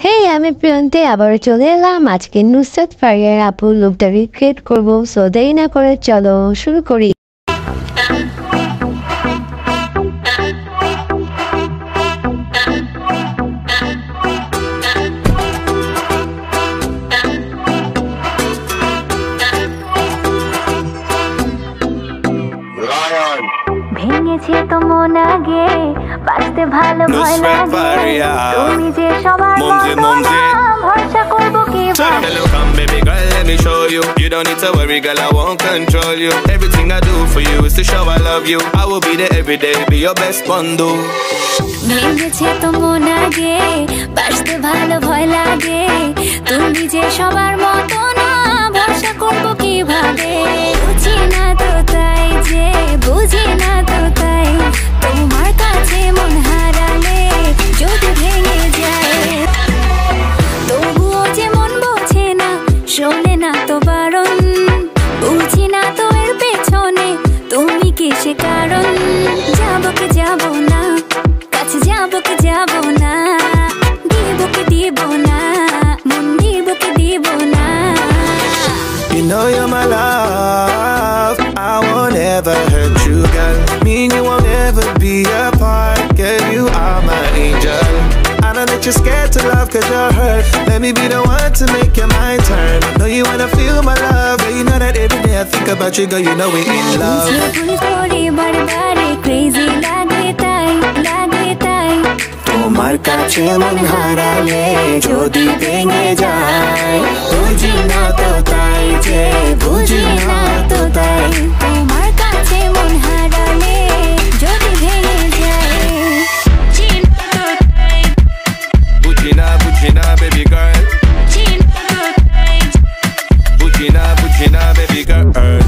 হেই, আমি প্রিয়ন্তে আবার চলে এলাম। আজকে নুসরাত ফারিয়ার আপুর লুকটা রিক্রিয়েট করবো। সো দেরি না করে চলো শুরু করি। ভেঙেছে তো মন আগে, বাঁচতে ভালো ভয় লাগে। তুমি যে সবার মতো না, ভরসা করবো কিভাবে? Hello, come baby girl, let me show you. You don't need to worry, girl, I won't control you. Everything I do for you is to show I love you. I will be there every day, be your best bundle. ভেঙেছে তো মন আগে, বাঁচতে ভালো ভয় লাগে। তুমি যে সবার মতো না, ভরসা করবো কিভাবে? বুঝি না তো তাই যে, বুঝি না তো তাই। তোমার কাছে মন হারালে যদি ভেঙে যায়, তবুও যে মন বোঝে না, শোনে না তো বারণ। বুঝি না তো এর পেছনে তুমি কিসে কারণ। যাবো কি যাবো না, কাছে যাবো কি যাবো না, দিব কি দিব না, মন দিব কি দিব না। You know you're my love, I won't ever hurt you, girl. Me and you won't ever be apart, girl, you are my angel. I know that you're scared to love cause you're hurt. Let me be the one to make your mind turn. I know you wanna feel my love, but you know that every day I think about you, girl, you know we're in love. ভুল করি বারবারে, crazy লাগে তাই, লাগে তাই। তোমার কাছে মন হারালে যদি ভেঙে যায়, বুঝি না তো তাই যে, বুঝি না তো তাই। তোমার কাছে মন হারালে যদি ভেঙে যায়, বুঝি না baby girl, বুঝি না baby girl.